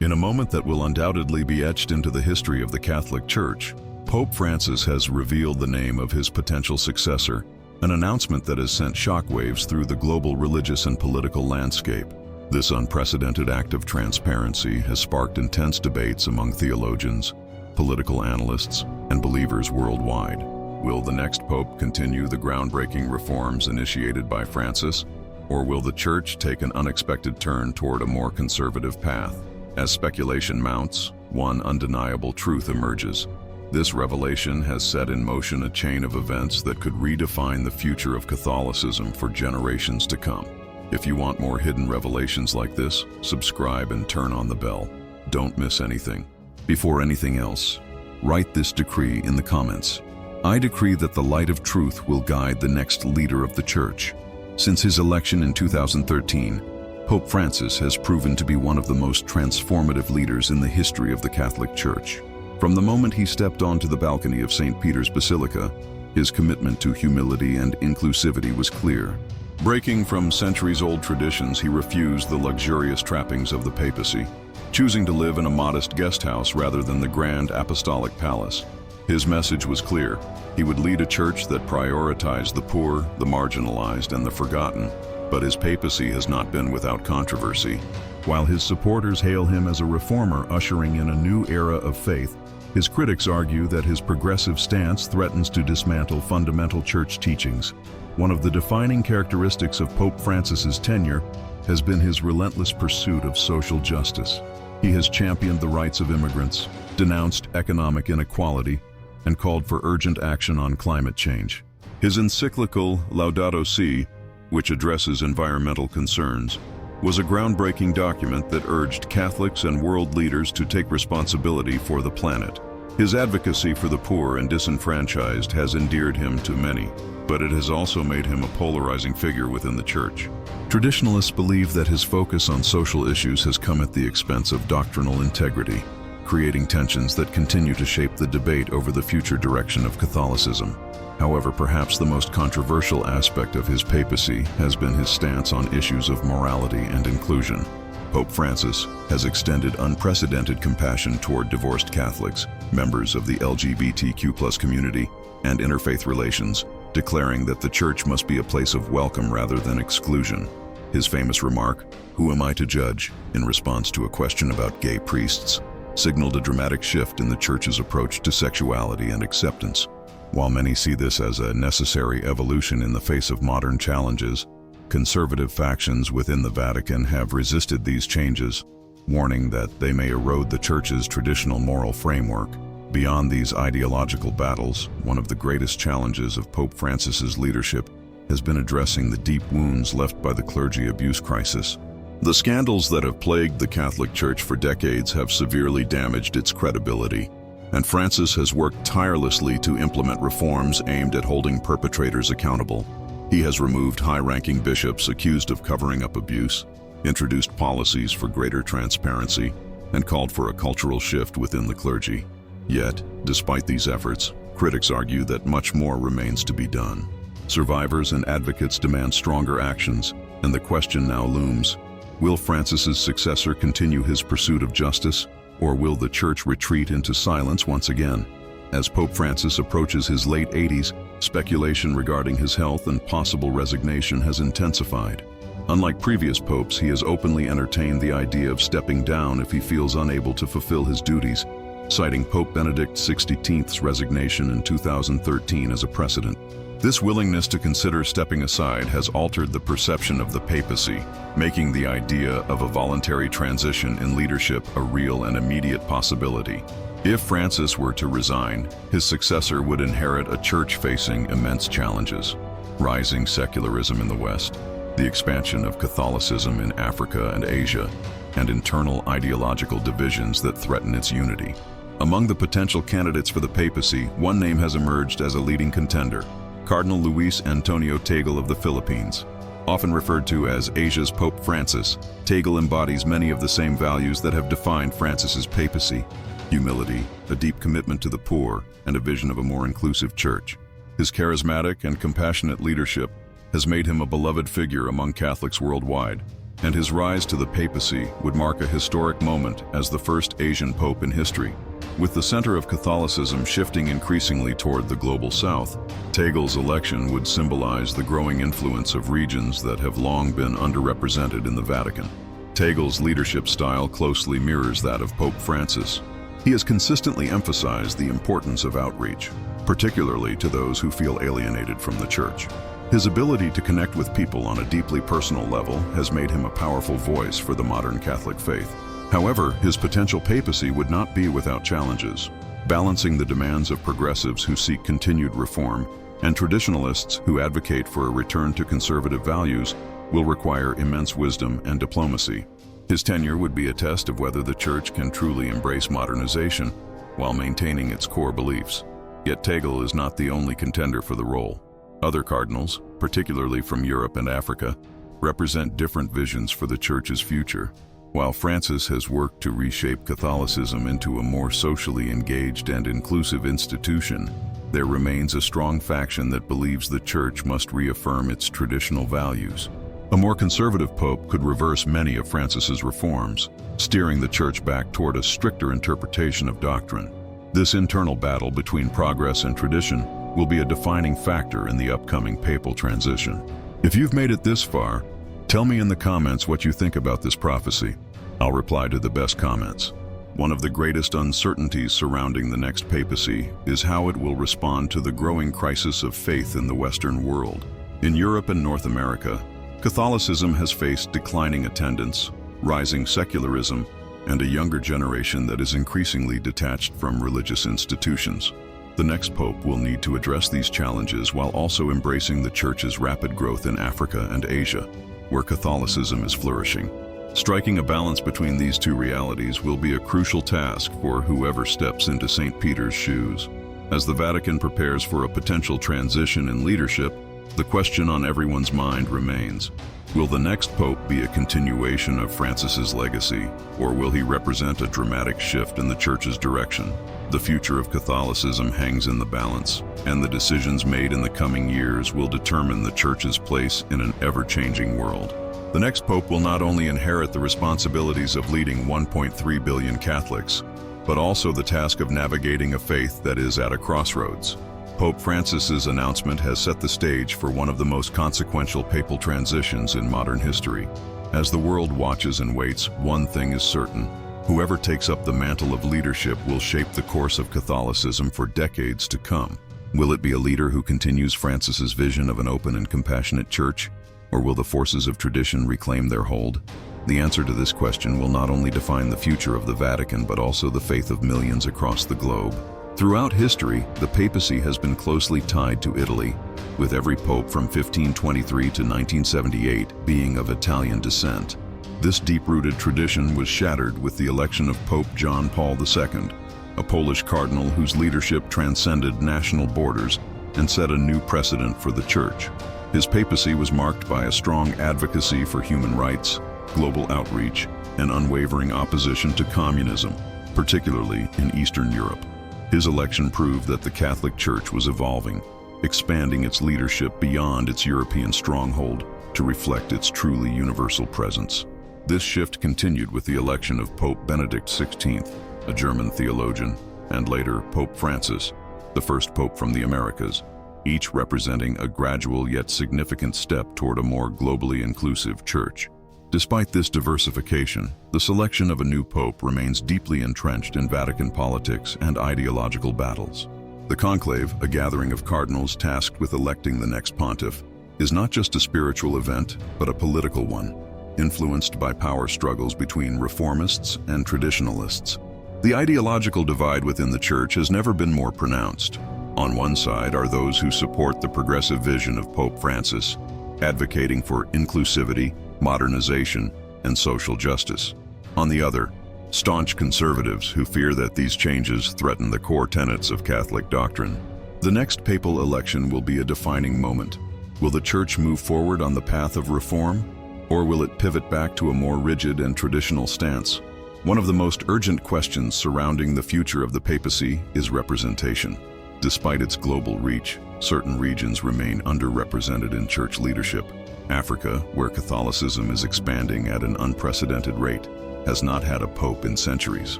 In a moment that will undoubtedly be etched into the history of the Catholic Church, Pope Francis has revealed the name of his potential successor, an announcement that has sent shockwaves through the global religious and political landscape. This unprecedented act of transparency has sparked intense debates among theologians, political analysts, and believers worldwide. Will the next pope continue the groundbreaking reforms initiated by Francis, or will the Church take an unexpected turn toward a more conservative path? As speculation mounts, one undeniable truth emerges. This revelation has set in motion a chain of events that could redefine the future of Catholicism for generations to come. If you want more hidden revelations like this, subscribe and turn on the bell. Don't miss anything. Before anything else, write this decree in the comments. I decree that the light of truth will guide the next leader of the Church. Since his election in 2013, Pope Francis has proven to be one of the most transformative leaders in the history of the Catholic Church. From the moment he stepped onto the balcony of St. Peter's Basilica, his commitment to humility and inclusivity was clear. Breaking from centuries-old traditions, he refused the luxurious trappings of the papacy, choosing to live in a modest guest house rather than the grand apostolic palace. His message was clear. He would lead a church that prioritized the poor, the marginalized, and the forgotten. But his papacy has not been without controversy. While his supporters hail him as a reformer ushering in a new era of faith, his critics argue that his progressive stance threatens to dismantle fundamental church teachings. One of the defining characteristics of Pope Francis's tenure has been his relentless pursuit of social justice. He has championed the rights of immigrants, denounced economic inequality, and called for urgent action on climate change. His encyclical Laudato Si', which addresses environmental concerns, was a groundbreaking document that urged Catholics and world leaders to take responsibility for the planet. His advocacy for the poor and disenfranchised has endeared him to many, but it has also made him a polarizing figure within the Church. Traditionalists believe that his focus on social issues has come at the expense of doctrinal integrity, creating tensions that continue to shape the debate over the future direction of Catholicism. However, perhaps the most controversial aspect of his papacy has been his stance on issues of morality and inclusion. Pope Francis has extended unprecedented compassion toward divorced Catholics, members of the LGBTQ+ community, and interfaith relations, declaring that the Church must be a place of welcome rather than exclusion. His famous remark, "Who am I to judge?" in response to a question about gay priests, signaled a dramatic shift in the Church's approach to sexuality and acceptance. While many see this as a necessary evolution in the face of modern challenges, conservative factions within the Vatican have resisted these changes, warning that they may erode the Church's traditional moral framework. Beyond these ideological battles, one of the greatest challenges of Pope Francis's leadership has been addressing the deep wounds left by the clergy abuse crisis. The scandals that have plagued the Catholic Church for decades have severely damaged its credibility, and Francis has worked tirelessly to implement reforms aimed at holding perpetrators accountable. He has removed high-ranking bishops accused of covering up abuse, introduced policies for greater transparency, and called for a cultural shift within the clergy. Yet, despite these efforts, critics argue that much more remains to be done. Survivors and advocates demand stronger actions, and the question now looms: will Francis's successor continue his pursuit of justice, or will the Church retreat into silence once again? As Pope Francis approaches his late 80s, speculation regarding his health and possible resignation has intensified. Unlike previous popes, he has openly entertained the idea of stepping down if he feels unable to fulfill his duties, citing Pope Benedict XVI's resignation in 2013 as a precedent. This willingness to consider stepping aside has altered the perception of the papacy, making the idea of a voluntary transition in leadership a real and immediate possibility. If Francis were to resign, his successor would inherit a church facing immense challenges: rising secularism in the West, the expansion of Catholicism in Africa and Asia, and internal ideological divisions that threaten its unity. Among the potential candidates for the papacy, one name has emerged as a leading contender: Cardinal Luis Antonio Tagle of the Philippines. Often referred to as Asia's Pope Francis, Tagle embodies many of the same values that have defined Francis's papacy: humility, a deep commitment to the poor, and a vision of a more inclusive church. His charismatic and compassionate leadership has made him a beloved figure among Catholics worldwide, and his rise to the papacy would mark a historic moment as the first Asian pope in history. With the center of Catholicism shifting increasingly toward the global south, Tegell's election would symbolize the growing influence of regions that have long been underrepresented in the Vatican. Tegell's leadership style closely mirrors that of Pope Francis. He has consistently emphasized the importance of outreach, particularly to those who feel alienated from the Church. His ability to connect with people on a deeply personal level has made him a powerful voice for the modern Catholic faith. However, his potential papacy would not be without challenges. Balancing the demands of progressives who seek continued reform and traditionalists who advocate for a return to conservative values will require immense wisdom and diplomacy. His tenure would be a test of whether the Church can truly embrace modernization while maintaining its core beliefs. Yet Tegell is not the only contender for the role. Other cardinals, particularly from Europe and Africa, represent different visions for the Church's future. While Francis has worked to reshape Catholicism into a more socially engaged and inclusive institution, there remains a strong faction that believes the Church must reaffirm its traditional values. A more conservative pope could reverse many of Francis's reforms, steering the Church back toward a stricter interpretation of doctrine. This internal battle between progress and tradition will be a defining factor in the upcoming papal transition. If you've made it this far, tell me in the comments what you think about this prophecy. I'll reply to the best comments. One of the greatest uncertainties surrounding the next papacy is how it will respond to the growing crisis of faith in the Western world. In Europe and North America, Catholicism has faced declining attendance, rising secularism, and a younger generation that is increasingly detached from religious institutions. The next pope will need to address these challenges while also embracing the Church's rapid growth in Africa and Asia, where Catholicism is flourishing. Striking a balance between these two realities will be a crucial task for whoever steps into St. Peter's shoes. As the Vatican prepares for a potential transition in leadership, the question on everyone's mind remains: will the next pope be a continuation of Francis's legacy, or will he represent a dramatic shift in the Church's direction? The future of Catholicism hangs in the balance, and the decisions made in the coming years will determine the Church's place in an ever-changing world. The next pope will not only inherit the responsibilities of leading 1.3 billion Catholics, but also the task of navigating a faith that is at a crossroads. Pope Francis's announcement has set the stage for one of the most consequential papal transitions in modern history. As the world watches and waits, one thing is certain: whoever takes up the mantle of leadership will shape the course of Catholicism for decades to come. Will it be a leader who continues Francis's vision of an open and compassionate Church, or will the forces of tradition reclaim their hold? The answer to this question will not only define the future of the Vatican, but also the faith of millions across the globe. Throughout history, the papacy has been closely tied to Italy, with every pope from 1523 to 1978 being of Italian descent. This deep-rooted tradition was shattered with the election of Pope John Paul II, a Polish cardinal whose leadership transcended national borders and set a new precedent for the Church. His papacy was marked by a strong advocacy for human rights, global outreach, and unwavering opposition to communism, particularly in Eastern Europe. His election proved that the Catholic Church was evolving, expanding its leadership beyond its European stronghold to reflect its truly universal presence. This shift continued with the election of Pope Benedict XVI, a German theologian, and later Pope Francis, the first pope from the Americas, each representing a gradual yet significant step toward a more globally inclusive Church. Despite this diversification, the selection of a new pope remains deeply entrenched in Vatican politics and ideological battles. The conclave, a gathering of cardinals tasked with electing the next pontiff, is not just a spiritual event, but a political one, influenced by power struggles between reformists and traditionalists. The ideological divide within the Church has never been more pronounced. On one side are those who support the progressive vision of Pope Francis, advocating for inclusivity, modernization, and social justice. On the other, staunch conservatives who fear that these changes threaten the core tenets of Catholic doctrine. The next papal election will be a defining moment. Will the Church move forward on the path of reform, or will it pivot back to a more rigid and traditional stance? One of the most urgent questions surrounding the future of the papacy is representation. Despite its global reach, certain regions remain underrepresented in church leadership. Africa, where Catholicism is expanding at an unprecedented rate, has not had a pope in centuries.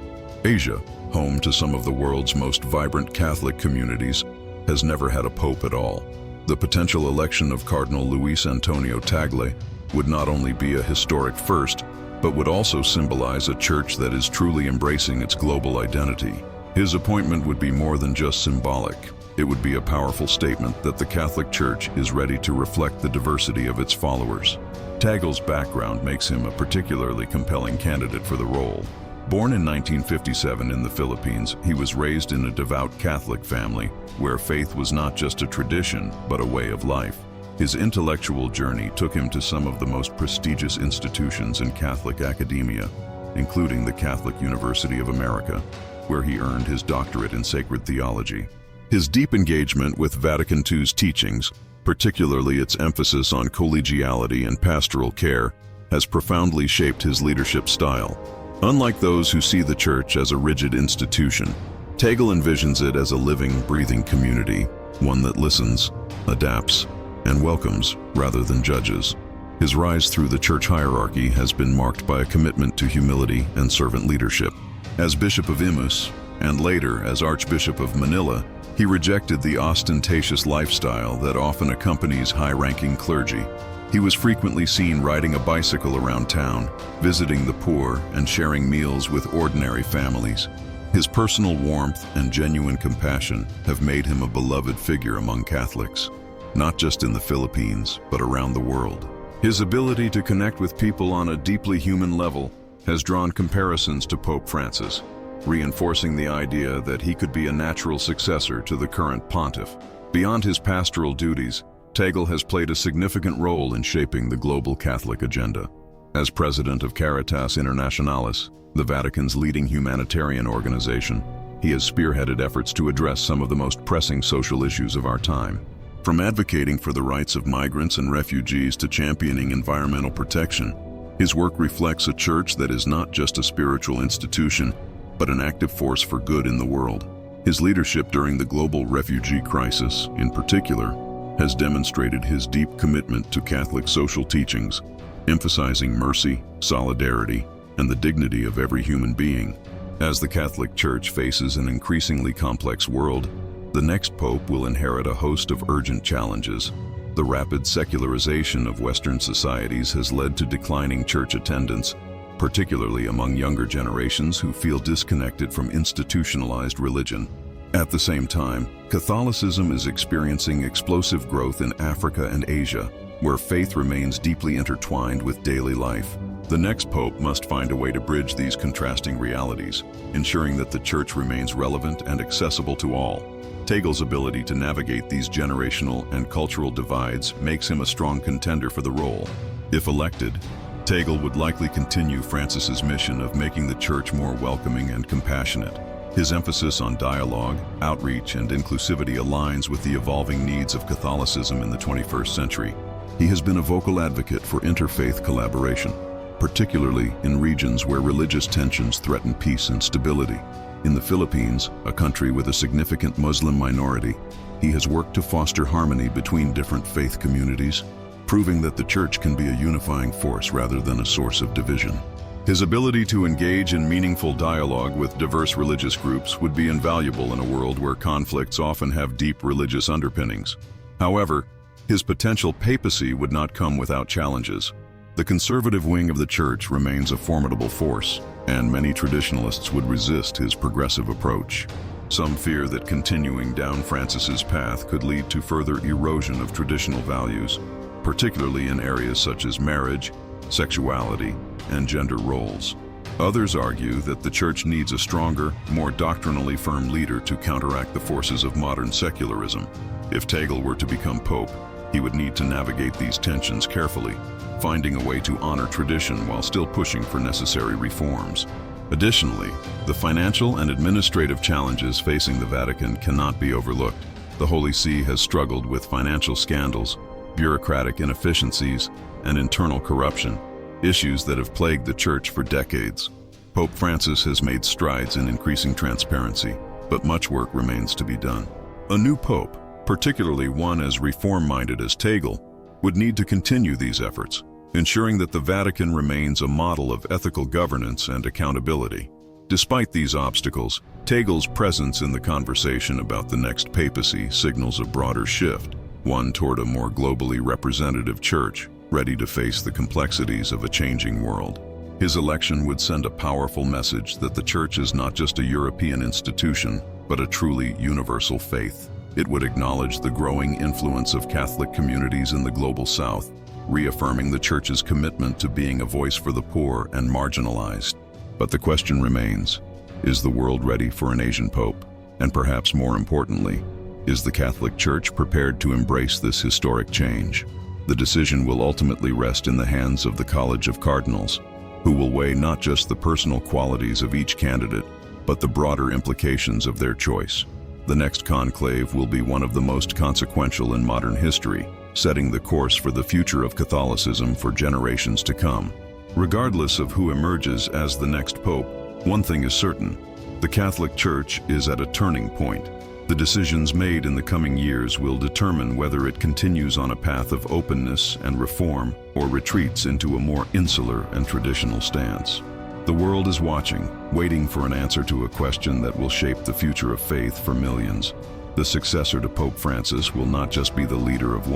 Asia, home to some of the world's most vibrant Catholic communities, has never had a pope at all. The potential election of Cardinal Luis Antonio Tagle would not only be a historic first, but would also symbolize a church that is truly embracing its global identity. His appointment would be more than just symbolic. It would be a powerful statement that the Catholic Church is ready to reflect the diversity of its followers. Tagle's background makes him a particularly compelling candidate for the role. Born in 1957 in the Philippines, he was raised in a devout Catholic family where faith was not just a tradition, but a way of life. His intellectual journey took him to some of the most prestigious institutions in Catholic academia, including the Catholic University of America, where he earned his doctorate in sacred theology. His deep engagement with Vatican II's teachings, particularly its emphasis on collegiality and pastoral care, has profoundly shaped his leadership style. Unlike those who see the Church as a rigid institution, Tagle envisions it as a living, breathing community, one that listens, adapts, and welcomes rather than judges. His rise through the church hierarchy has been marked by a commitment to humility and servant leadership. As Bishop of Imus, and later as Archbishop of Manila, he rejected the ostentatious lifestyle that often accompanies high-ranking clergy. He was frequently seen riding a bicycle around town, visiting the poor and sharing meals with ordinary families. His personal warmth and genuine compassion have made him a beloved figure among Catholics, not just in the Philippines, but around the world. His ability to connect with people on a deeply human level has drawn comparisons to Pope Francis, reinforcing the idea that he could be a natural successor to the current pontiff. Beyond his pastoral duties, Tagle has played a significant role in shaping the global Catholic agenda. As president of Caritas Internationalis, the Vatican's leading humanitarian organization, he has spearheaded efforts to address some of the most pressing social issues of our time. From advocating for the rights of migrants and refugees to championing environmental protection, his work reflects a church that is not just a spiritual institution, but an active force for good in the world. His leadership during the global refugee crisis, in particular, has demonstrated his deep commitment to Catholic social teachings, emphasizing mercy, solidarity, and the dignity of every human being. As the Catholic Church faces an increasingly complex world, the next pope will inherit a host of urgent challenges. The rapid secularization of Western societies has led to declining church attendance, particularly among younger generations who feel disconnected from institutionalized religion. At the same time, Catholicism is experiencing explosive growth in Africa and Asia, where faith remains deeply intertwined with daily life. The next pope must find a way to bridge these contrasting realities, ensuring that the Church remains relevant and accessible to all. Tagle's ability to navigate these generational and cultural divides makes him a strong contender for the role. If elected, Tagle would likely continue Francis's mission of making the Church more welcoming and compassionate. His emphasis on dialogue, outreach, and inclusivity aligns with the evolving needs of Catholicism in the 21st century. He has been a vocal advocate for interfaith collaboration, particularly in regions where religious tensions threaten peace and stability. In the Philippines, a country with a significant Muslim minority, he has worked to foster harmony between different faith communities, proving that the Church can be a unifying force rather than a source of division. His ability to engage in meaningful dialogue with diverse religious groups would be invaluable in a world where conflicts often have deep religious underpinnings. However, his potential papacy would not come without challenges. The conservative wing of the Church remains a formidable force, and many traditionalists would resist his progressive approach. Some fear that continuing down Francis's path could lead to further erosion of traditional values, particularly in areas such as marriage, sexuality, and gender roles. Others argue that the Church needs a stronger, more doctrinally firm leader to counteract the forces of modern secularism. If Tagle were to become pope, he would need to navigate these tensions carefully, finding a way to honor tradition while still pushing for necessary reforms. Additionally, the financial and administrative challenges facing the Vatican cannot be overlooked. The Holy See has struggled with financial scandals, bureaucratic inefficiencies, and internal corruption, issues that have plagued the Church for decades. Pope Francis has made strides in increasing transparency, but much work remains to be done. A new pope, particularly one as reform-minded as Tegel, would need to continue these efforts, ensuring that the Vatican remains a model of ethical governance and accountability. Despite these obstacles, Tegel's presence in the conversation about the next papacy signals a broader shift, one toward a more globally representative church, ready to face the complexities of a changing world. His election would send a powerful message that the church is not just a European institution, but a truly universal faith. It would acknowledge the growing influence of Catholic communities in the global South, reaffirming the church's commitment to being a voice for the poor and marginalized. But the question remains, is the world ready for an Asian pope? And perhaps more importantly, is the Catholic Church prepared to embrace this historic change? The decision will ultimately rest in the hands of the College of Cardinals, who will weigh not just the personal qualities of each candidate, but the broader implications of their choice. The next conclave will be one of the most consequential in modern history, setting the course for the future of Catholicism for generations to come. Regardless of who emerges as the next pope, one thing is certain: the Catholic Church is at a turning point. The decisions made in the coming years will determine whether it continues on a path of openness and reform or retreats into a more insular and traditional stance. The world is watching, waiting for an answer to a question that will shape the future of faith for millions. The successor to Pope Francis will not just be the leader of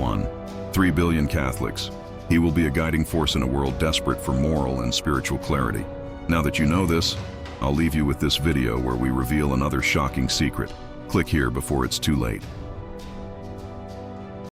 3 billion Catholics. He will be a guiding force in a world desperate for moral and spiritual clarity. Now that you know this, I'll leave you with this video where we reveal another shocking secret. Click here before it's too late.